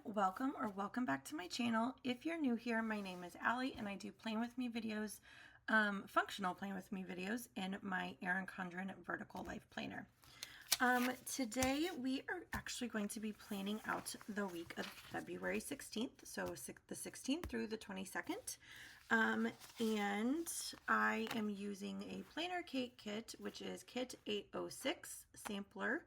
Welcome back to my channel. If you're new here, my name is Allie and I do Plan With Me videos, functional Plan With Me videos in my Erin Condren Vertical Life Planner. Today we are actually going to be planning out the week of February 16th, so the 16th through the 22nd. And I am using a PlannerKate kit, which is kit 806 sampler.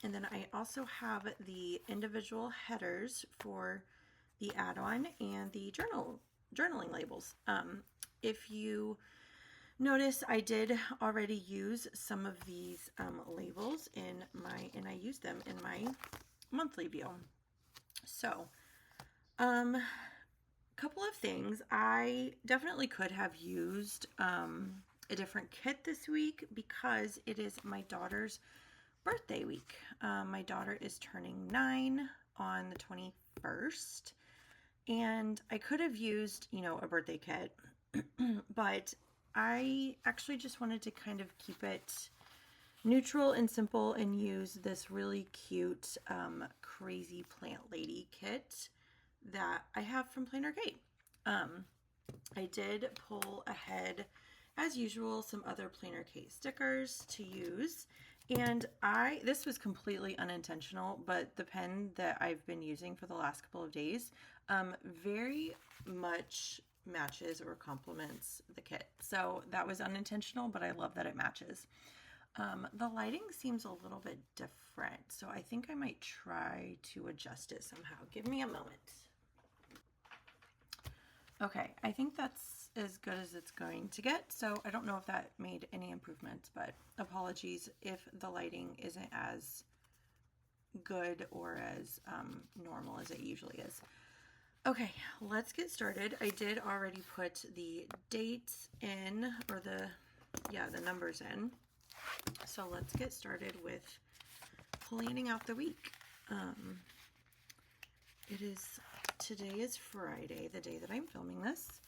And then I also have the individual headers for the add-on and the journaling labels. If you notice, I did already use some of these labels and I used them in my monthly view. So, couple of things. I definitely could have used a different kit this week because it is my daughter's birthday week. My daughter is turning 9 on the 21st, and I could have used, a birthday kit, but I actually just wanted to kind of keep it neutral and simple and use this really cute crazy plant lady kit that I have from PlannerKate. I did pull ahead, as usual, some other PlannerKate stickers to use. And this was completely unintentional, but the pen that I've been using for the last couple of days very much matches or complements the kit. So that was unintentional, but I love that it matches. The lighting seems a little bit different, so I think I might try to adjust it somehow. Give me a moment. Okay, I think that's as good as it's going to get, so I don't know if that made any improvements, but apologies if the lighting isn't as good or as normal as it usually is. Okay, let's get started. I did already put the dates in, or the numbers in, so let's get started with planning out the week. Today is Friday, the day that I'm filming this.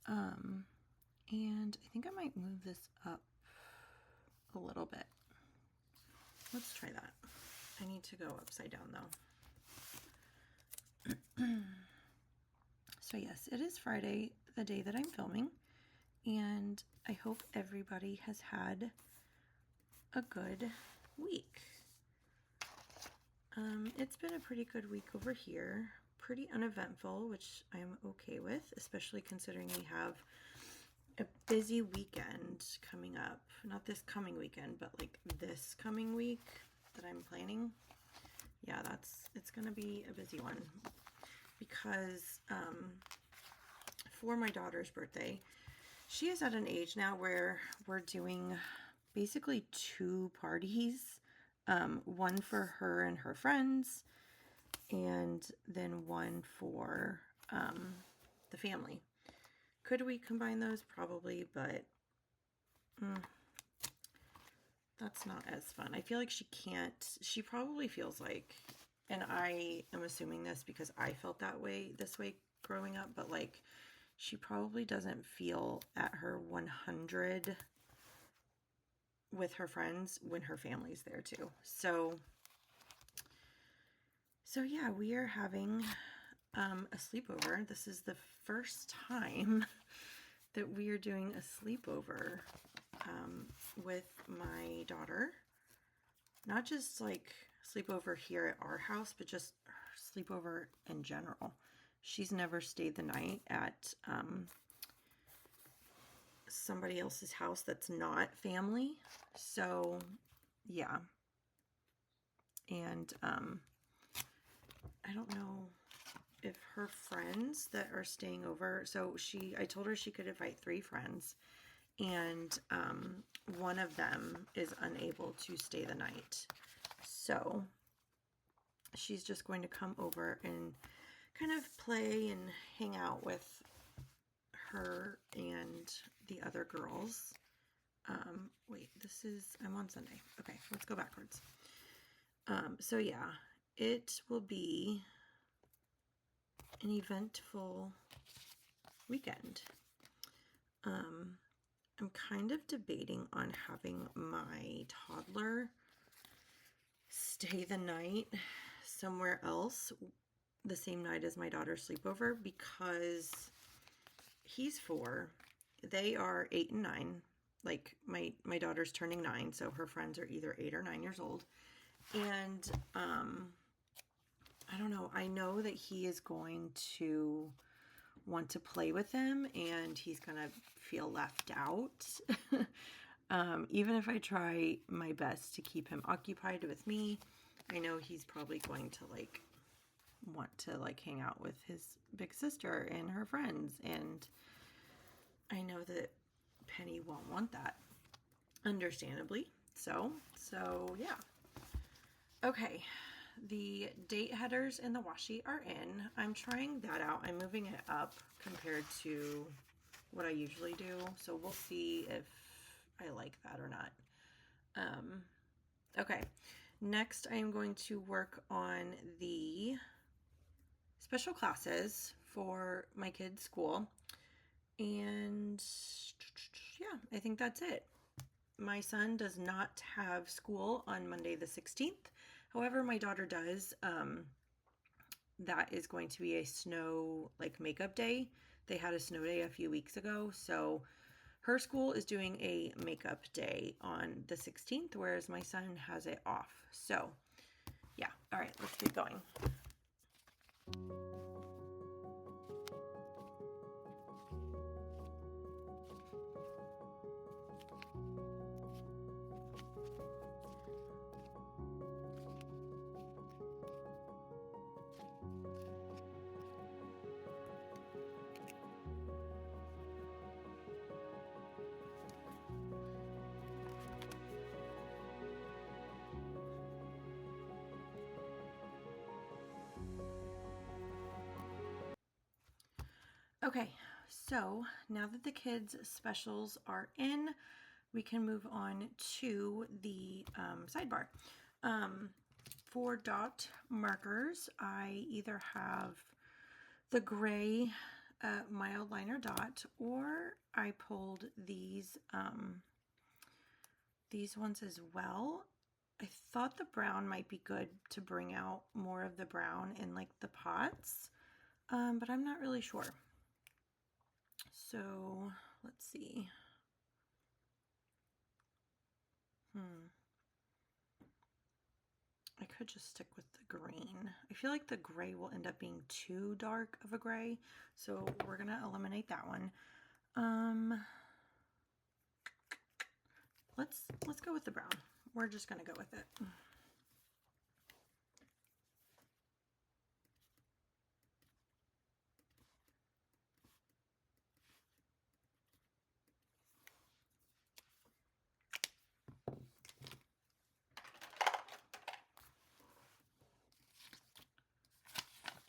And I think I might move this up a little bit. Let's try that. I need to go upside down though. So yes, it is Friday, the day that I'm filming, and I hope everybody has had a good week. It's been a pretty good week over here. Pretty uneventful, which I'm okay with, especially considering we have a busy weekend coming up. Not this coming weekend, but like this coming week that I'm planning. Yeah, it's gonna be a busy one because for my daughter's birthday, she is at an age now where we're doing basically 2 parties, one for her and her friends, and then one for the family. Could we combine those? Probably, but that's not as fun. I feel like she can't. She probably feels like, and I am assuming this because I felt this way growing up, but like she probably doesn't feel at her 100 with her friends when her family's there too. So yeah, we are having a sleepover. This is the first time that we are doing a sleepover with my daughter. Not just like sleepover here at our house, but just sleepover in general. She's never stayed the night at somebody else's house that's not family. So yeah. And I don't know if her friends that are staying over, so I told her she could invite 3 friends, and one of them is unable to stay the night. So she's just going to come over and kind of play and hang out with her and the other girls. Wait, I'm on Sunday. Okay, let's go backwards. So yeah, it will be an eventful weekend. I'm kind of debating on having my toddler stay the night somewhere else the same night as my daughter's sleepover because he's 4. They are 8 and 9. Like my daughter's turning 9, so her friends are either 8 or 9 years old. And I don't know. I know that he is going to want to play with them and he's going to feel left out. Even if I try my best to keep him occupied with me, I know he's probably going to like want to like hang out with his big sister and her friends, and I know that Penny won't want that, understandably. So yeah. Okay, the date headers and the washi are in. I'm trying that out. I'm moving it up compared to what I usually do, so we'll see if I like that or not. Okay, next I am going to work on the special classes for my kids' school. And yeah, I think that's it. My son does not have school on Monday the 16th. However, my daughter does. That is going to be a snow like makeup day. They had a snow day a few weeks ago, so her school is doing a makeup day on the 16th, whereas my son has it off. So yeah, all right, let's get going. Okay, so now that the kids' specials are in, we can move on to the sidebar. For dot markers, I either have the gray mild liner dot, or I pulled these ones as well. I thought the brown might be good to bring out more of the brown in like the pots, but I'm not really sure. So let's see. I could just stick with the green. I feel like the gray will end up being too dark of a gray, so we're gonna eliminate that one. Let's go with the brown. We're just gonna go with it.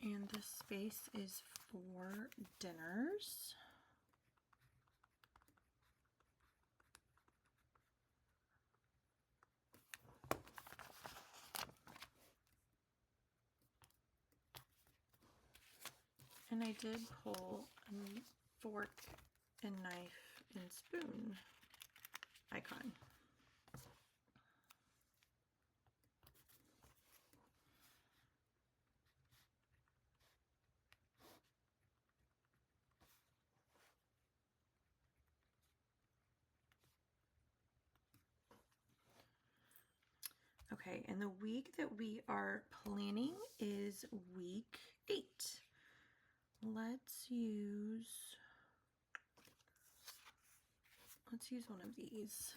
And this space is for dinners. And I did pull a fork and knife and spoon icon. Okay, and the week that we are planning is week 8. Let's use one of these.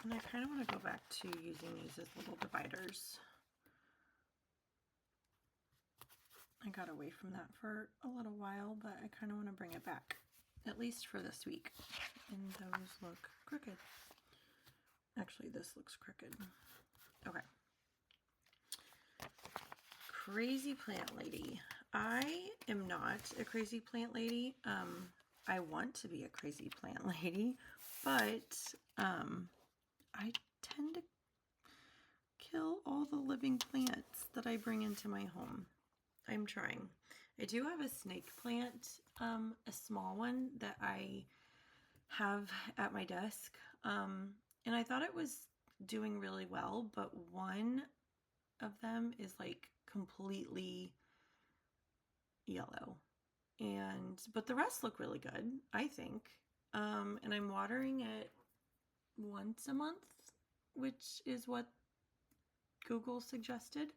And I kind of want to go back to using these as little dividers. I got away from that for a little while, but I kind of want to bring it back, at least for this week. And those look crooked. Actually, this looks crooked. Okay. Crazy plant lady. I am not a crazy plant lady. I want to be a crazy plant lady, but I tend to kill all the living plants that I bring into my home. I'm trying. I do have a snake plant, a small one that I have at my desk. And I thought it was doing really well, but one of them is like completely yellow. But the rest look really good, I think. And I'm watering it once a month, which is what Google suggested.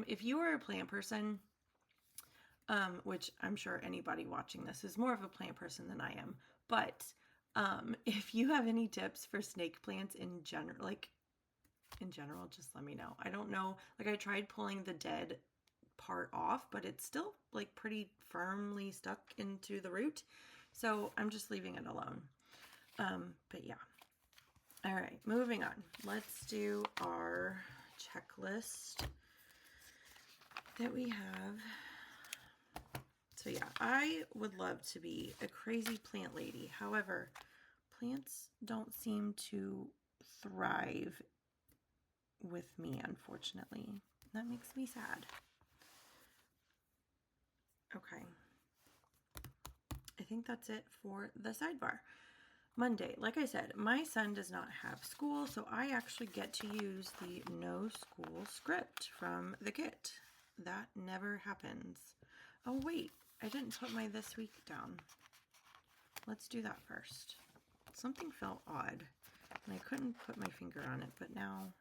If you are a plant person, which I'm sure anybody watching this is more of a plant person than I am, but if you have any tips for snake plants in general, just let me know. I don't know, like I tried pulling the dead part off, but it's still like pretty firmly stuck into the root. So I'm just leaving it alone. But yeah. All right, moving on. Let's do our checklist that we have. So yeah, I would love to be a crazy plant lady. However, plants don't seem to thrive with me, unfortunately. That makes me sad. Okay. I think that's it for the sidebar. Monday, like I said, my son does not have school, so I actually get to use the no school script from the kit. That never happens. Oh wait, I didn't put my this week down. Let's do that first. Something felt odd, and I couldn't put my finger on it, but now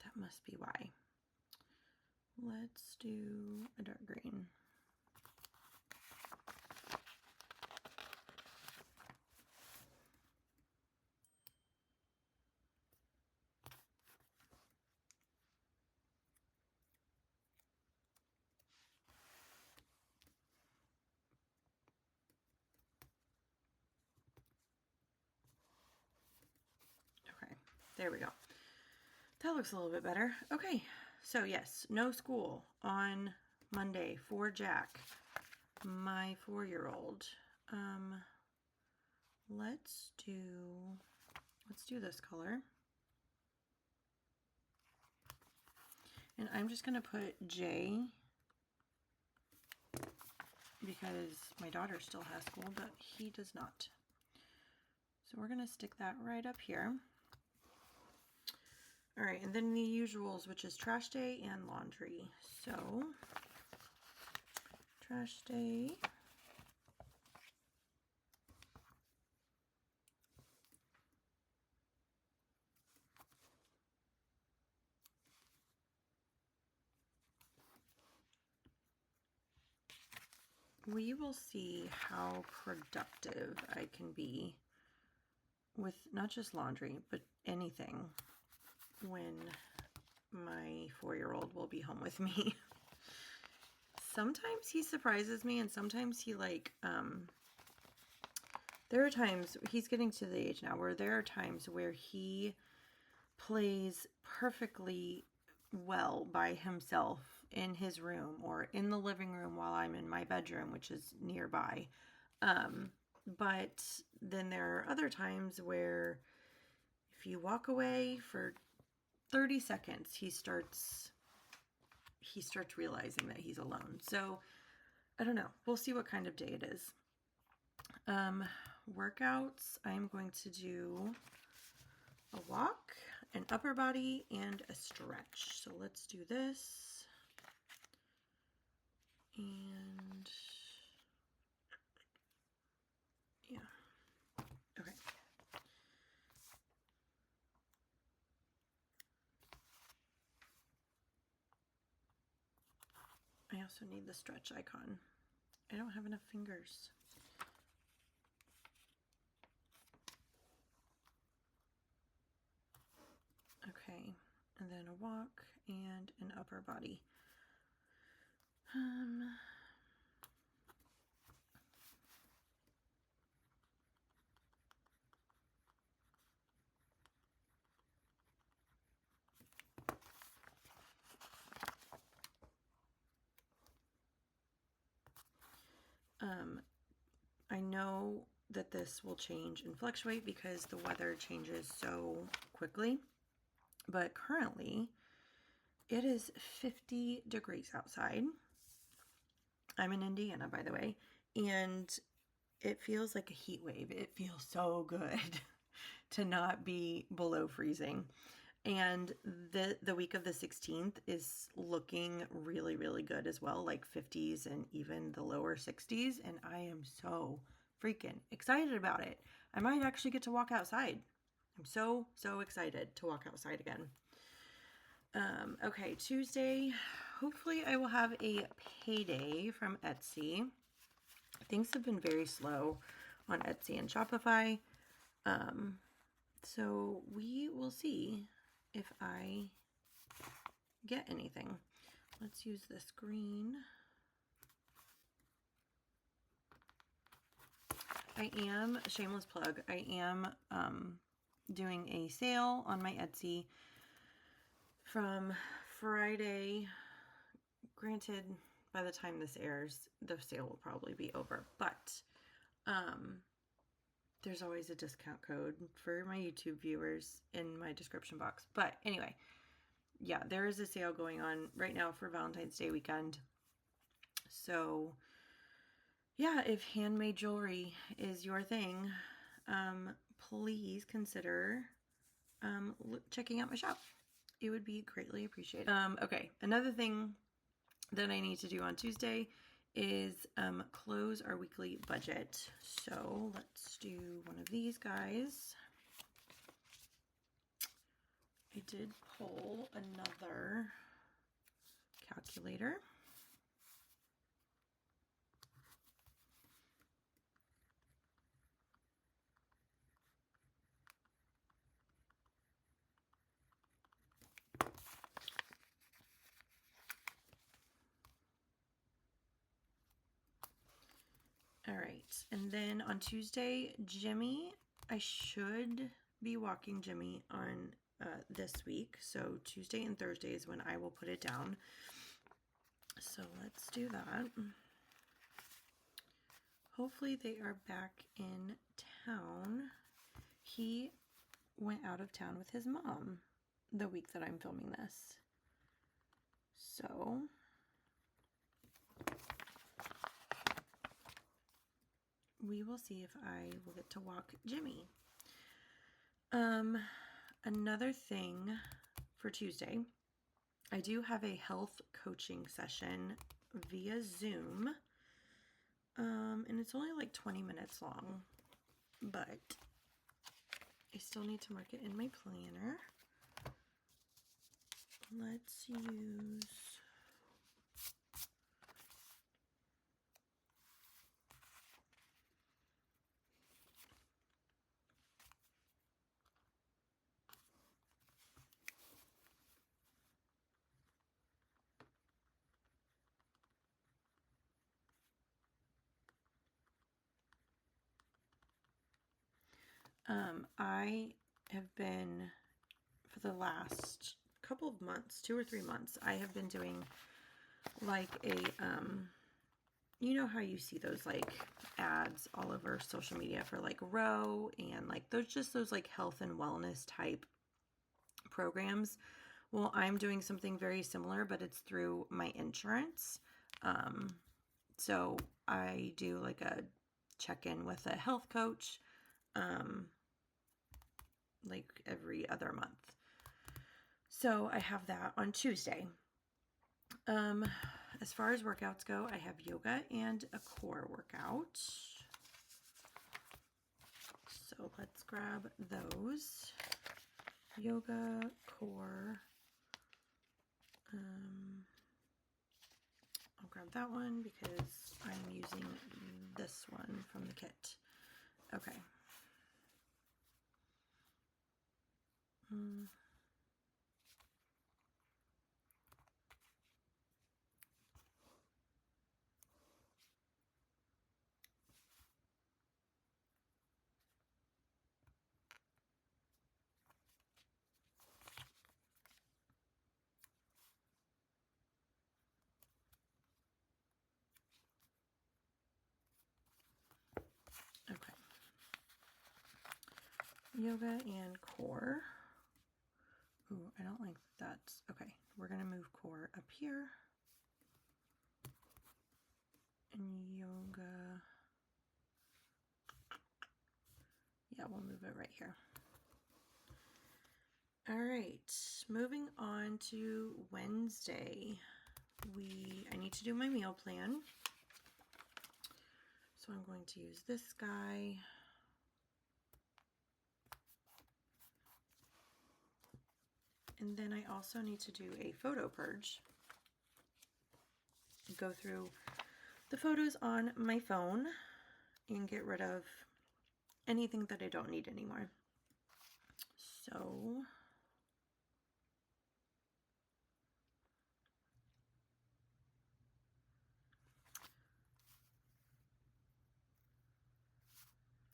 that must be why. Let's do a dark green. There we go. That looks a little bit better. Okay, so yes, no school on Monday for Jack, my 4-year-old. Let's do this color. And I'm just gonna put J because my daughter still has school, but he does not. So we're gonna stick that right up here. All right, and then the usuals, which is trash day and laundry. So, trash day. We will see how productive I can be with not just laundry, but anything when my 4-year-old will be home with me. Sometimes he surprises me, and sometimes he there are times, he's getting to the age now where there are times where he plays perfectly well by himself in his room or in the living room while I'm in my bedroom, which is nearby. But then there are other times where if you walk away for 30 seconds, he starts realizing that he's alone. So I don't know. We'll see what kind of day it is. Workouts, I'm going to do a walk, an upper body, and a stretch. So let's do this. And yeah. Okay. I also need the stretch icon. I don't have enough fingers. Okay, and then a walk and an upper body. I know that this will change and fluctuate because the weather changes so quickly, but currently It is 50 degrees outside. I'm in Indiana, by the way, and it feels like a heat wave. It feels so good to not be below freezing. And the week of the 16th is looking really, really good as well, like 50s and even the lower 60s. And I am so freaking excited about it. I might actually get to walk outside. I'm so, so excited to walk outside again. Okay, Tuesday, hopefully I will have a payday from Etsy. Things have been very slow on Etsy and Shopify. So we will see if I get anything. Let's use this green. I am, shameless plug, I am doing a sale on my Etsy from Friday. Granted, by the time this airs, the sale will probably be over, but there's always a discount code for my YouTube viewers in my description box. But anyway, yeah, there is a sale going on right now for Valentine's Day weekend. So yeah, if handmade jewelry is your thing, please consider checking out my shop. It would be greatly appreciated. Okay, another thing that I need to do on Tuesday is close our weekly budget. So let's do one of these guys. I did pull another calculator. All right, and then on Tuesday, Jimmy, I should be walking Jimmy on this week. So Tuesday and Thursday is when I will put it down. So let's do that. Hopefully they are back in town. He went out of town with his mom the week that I'm filming this. So we will see if I will get to walk Jimmy. Another thing for Tuesday, I do have a health coaching session via Zoom. And it's only like 20 minutes long, but I still need to mark it in my planner. Let's use I have been, for the last couple of months, 2 or 3 months, I have been doing like a, you know how you see those like ads all over social media for like Row and like those like health and wellness type programs. Well, I'm doing something very similar, but it's through my insurance. So I do like a check-in with a health coach, like every other month. So I have that on Tuesday. As far as workouts go, I have yoga and a core workout. So let's grab those. Yoga, core. I'll grab that one because I'm using this one from the kit. Okay. Okay. Yoga and core. Ooh, I don't like that. Okay, we're gonna move core up here. And yoga. Yeah, we'll move it right here. All right, moving on to Wednesday. I need to do my meal plan. So I'm going to use this guy. And then I also need to do a photo purge. Go through the photos on my phone and get rid of anything that I don't need anymore. So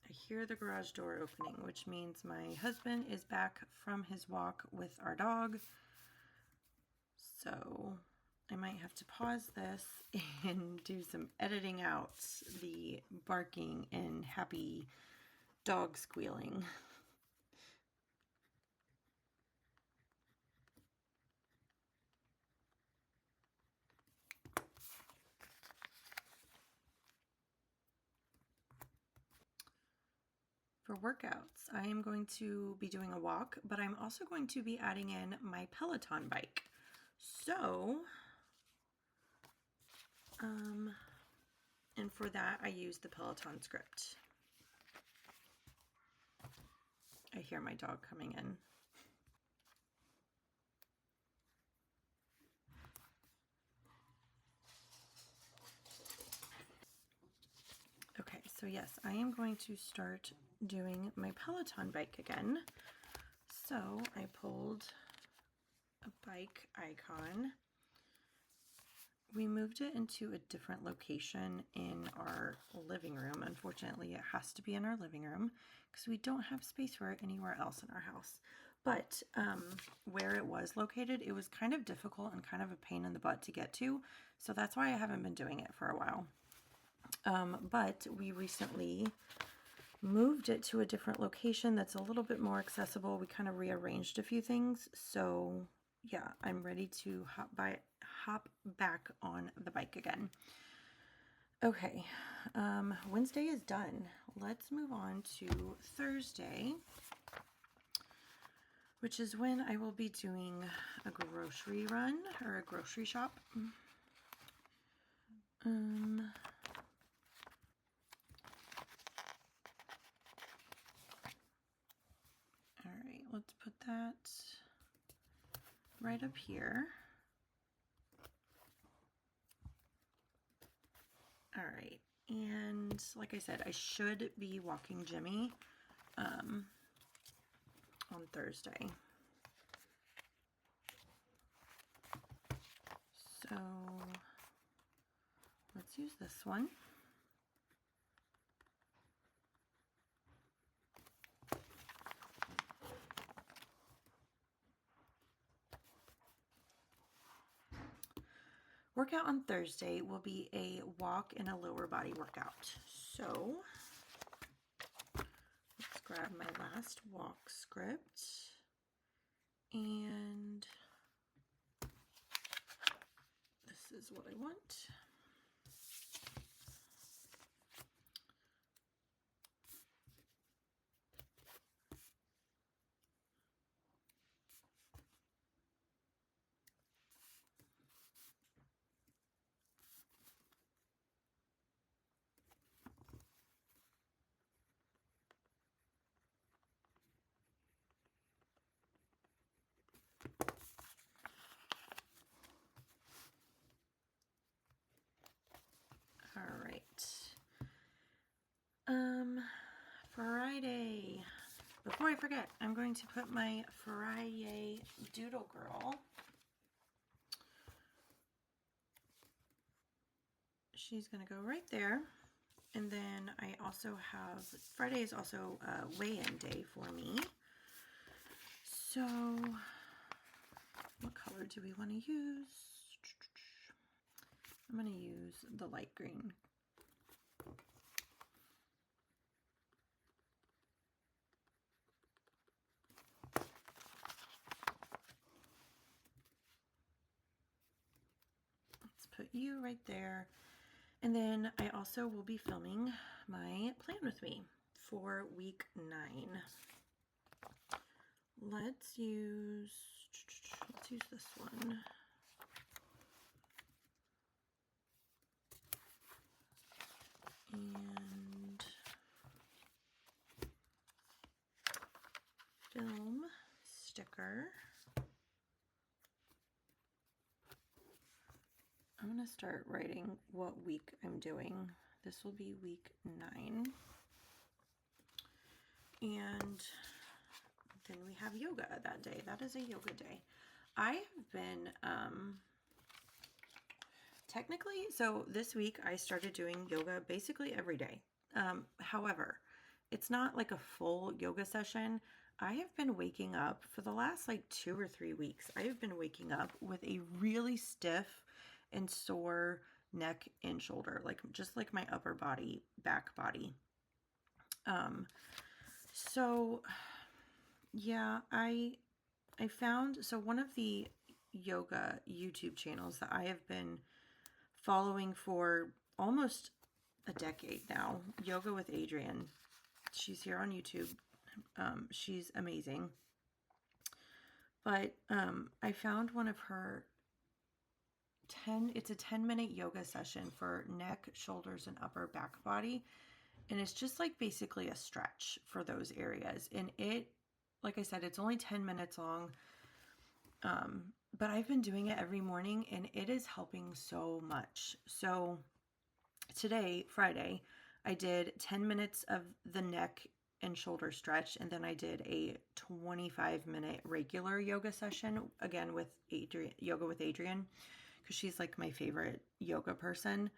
I hear the garage door opening, which means my husband is back from his walk with our dog. So I might have to pause this and do some editing out the barking and happy dog squealing. For workouts, I am going to be doing a walk, but I'm also going to be adding in my Peloton bike. So, and for that, I use the Peloton script. I hear my dog coming in. Okay, so yes, I am going to start doing my Peloton bike again. So I pulled a bike icon. We moved it into a different location in our living room. Unfortunately, it has to be in our living room because we don't have space for it anywhere else in our house. But where it was located, it was kind of difficult and kind of a pain in the butt to get to. So that's why I haven't been doing it for a while. But we recently moved it to a different location that's a little bit more accessible. We kind of rearranged a few things. So yeah, I'm ready to hop back on the bike again. Okay, Wednesday is done. Let's move on to Thursday, which is when I will be doing a grocery run or a grocery shop. All right, let's put that right up here. All right, and like I said, I should be walking Jimmy on Thursday. So let's use this one. Workout on Thursday will be a walk and a lower body workout. So let's grab my last walk script and this is what I want. All right. Friday. Before I forget, I'm going to put my Friday Doodle Girl. She's going to go right there. And then I also have, Friday is also a weigh-in day for me. So, what color do we want to use? I'm going to use the light green. put you right there. And then I also will be filming my plan with me for week 9. Let's use this one. And film sticker. I'm going to start writing what week I'm doing. This will be week 9. And then we have yoga that day. That is a yoga day. I have been, technically, so this week I started doing yoga basically every day. However, it's not like a full yoga session. I have been waking up for the last like 2 or 3 weeks. I have been waking up with a really stiff and sore neck and shoulder, like just like my upper body, back body. So yeah, I found, so one of the yoga YouTube channels that I have been following for almost a decade now, Yoga with Adrian. She's here on YouTube. She's amazing. But I found one of her it's a 10-minute yoga session for neck, shoulders, and upper back body. And it's just like basically a stretch for those areas. And it, like I said, it's only 10 minutes long. But I've been doing it every morning and it is helping so much. So today, Friday, I did 10 minutes of the neck and shoulder stretch, and then I did a 25-minute regular yoga session, again with Adrian, Yoga with Adrian, because she's like my favorite yoga person.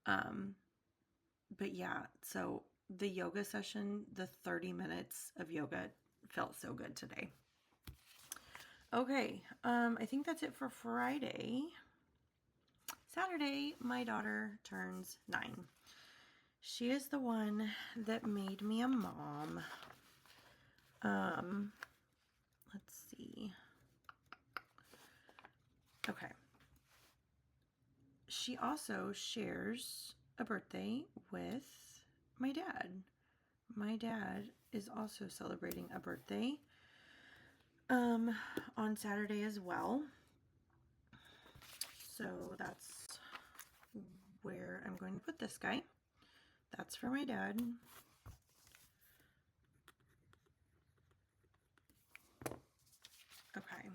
But yeah, so the yoga session, the 30 minutes of yoga felt so good today. Okay, I think that's it for Friday. Saturday, my daughter turns 9. She is the one that made me a mom. Let's see. Okay. She also shares a birthday with my dad. My dad is also celebrating a birthday on Saturday as well. So that's where I'm going to put this guy. That's for my dad. Okay.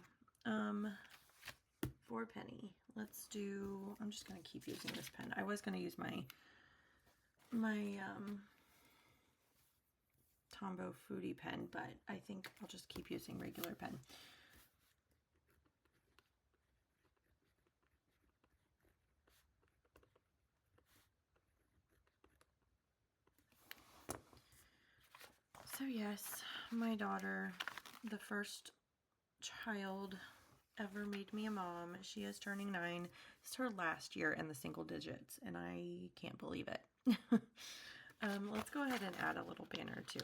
For Penny, let's do, I'm just going to keep using this pen. I was going to use my Tombow Foodie pen, but I think I'll just keep using regular pen. So yes, my daughter, the first child ever made me a mom. She is turning 9. It's her last year in the single digits, and I can't believe it. Let's go ahead and add a little banner too.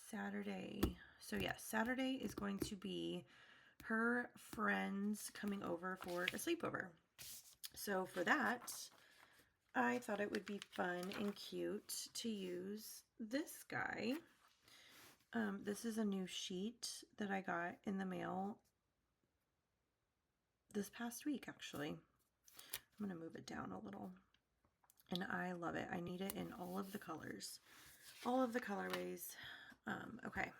Saturday. So yes, Saturday is going to be her friends coming over for a sleepover. So for that, I thought it would be fun and cute to use this guy. This is a new sheet that I got in the mail this past week, actually. I'm going to move it down a little. And I love it. I need it in all of the colors. All of the colorways. Okay.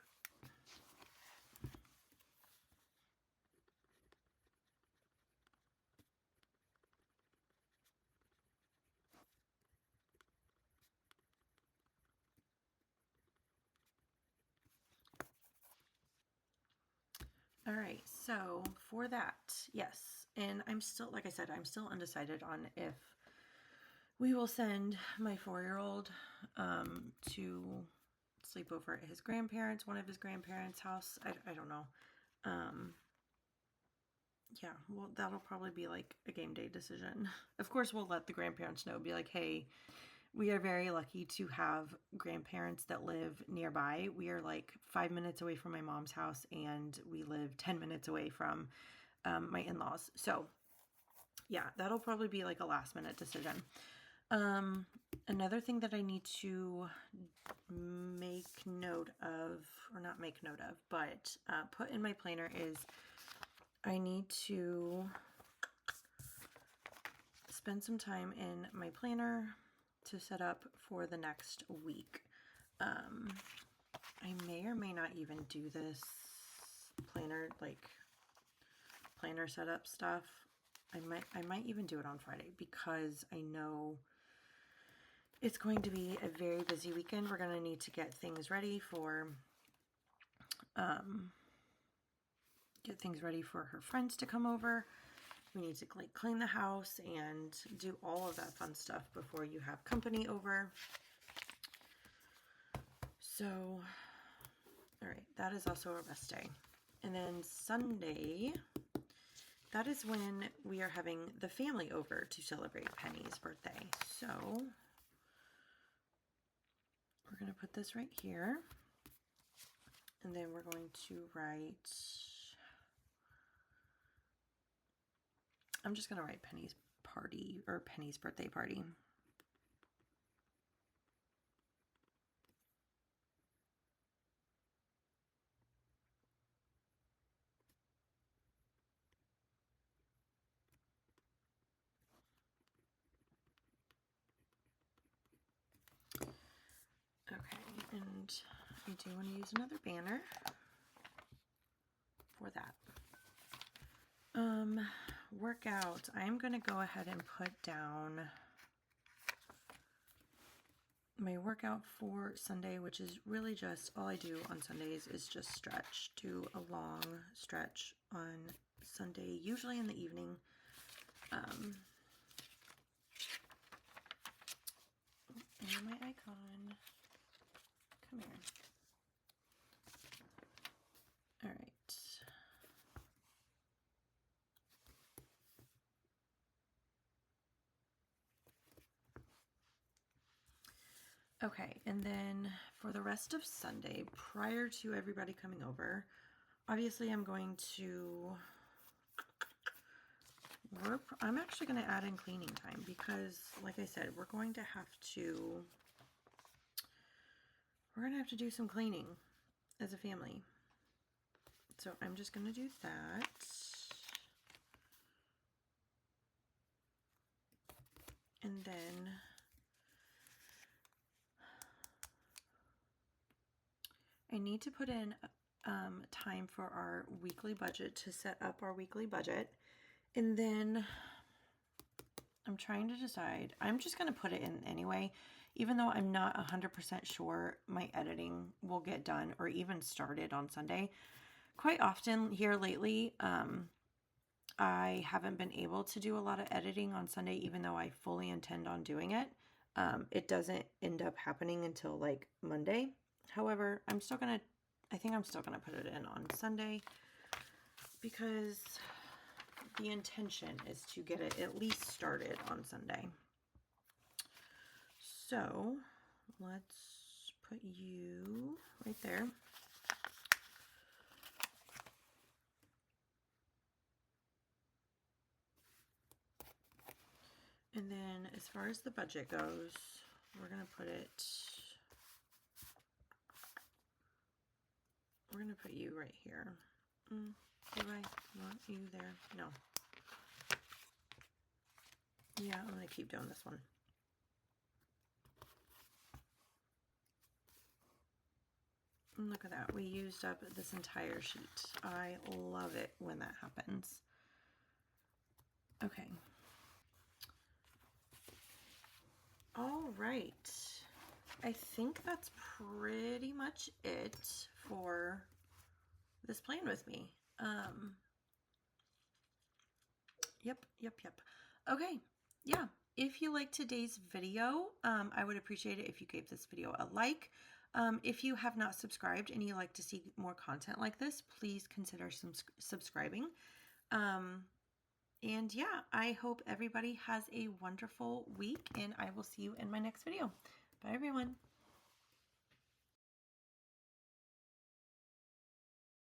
All right, so for that, yes, and I'm still, like I said, I'm still undecided on if we will send my 4-year-old to sleep over at his grandparents, one of his grandparents' house. I don't know. Yeah, well, that'll probably be like a game day decision. Of course, we'll let the grandparents know, be like, hey, We are very lucky to have grandparents that live nearby. We are like 5 minutes away from my mom's house, and we live 10 minutes away from my in-laws. So yeah, that'll probably be like a last minute decision. Another thing that I need to make note of, or not make note of, but put in my planner is I need to spend some time in my planner to set up for the next week. I may or may not even do this planner, like planner setup stuff. I might even do it on Friday because I know it's going to be a very busy weekend. We're going to need to get things ready for her friends to come over. We need to like clean the house and do all of that fun stuff before you have company over. So, all right, that is also a rest day. And then Sunday, that is when we are having the family over to celebrate Penny's birthday. So we're going to put this right here. And then we're going to write, I'm just going to write Penny's party, or Penny's birthday party. Okay, and I do want to use another banner for that. Workout. I am going to go ahead and put down my workout for Sunday, which is really just all I do on Sundays is just stretch. Do a long stretch on Sunday, usually in the evening. And my icon. Come here. All right. Okay, and then for the rest of Sunday, prior to everybody coming over, obviously I'm going to I'm actually going to add in cleaning time because, like I said, we're going to have to do some cleaning as a family. So I'm just going to do that. And then I need to put in time for our weekly budget to set up our weekly budget. And then I'm trying to decide. I'm just going to put it in anyway, even though I'm not 100% sure my editing will get done or even started on Sunday. Quite often here lately, I haven't been able to do a lot of editing on Sunday, even though I fully intend on doing it. It doesn't end up happening until like Monday. However, I think I'm still gonna put it in on Sunday because the intention is to get it at least started on Sunday. So let's put you right there. And then as far as the budget goes, we're going to put you right here. Do I want you there? No. Yeah, I'm going to keep doing this one. And look at that. We used up this entire sheet. I love it when that happens. Okay. All right. I think that's pretty much it for this plan with me. Yep. Okay. Yeah. If you liked today's video, I would appreciate it if you gave this video a like. If you have not subscribed and you like to see more content like this, please consider subscribing. And yeah, I hope everybody has a wonderful week, and I will see you in my next video. Bye, everyone.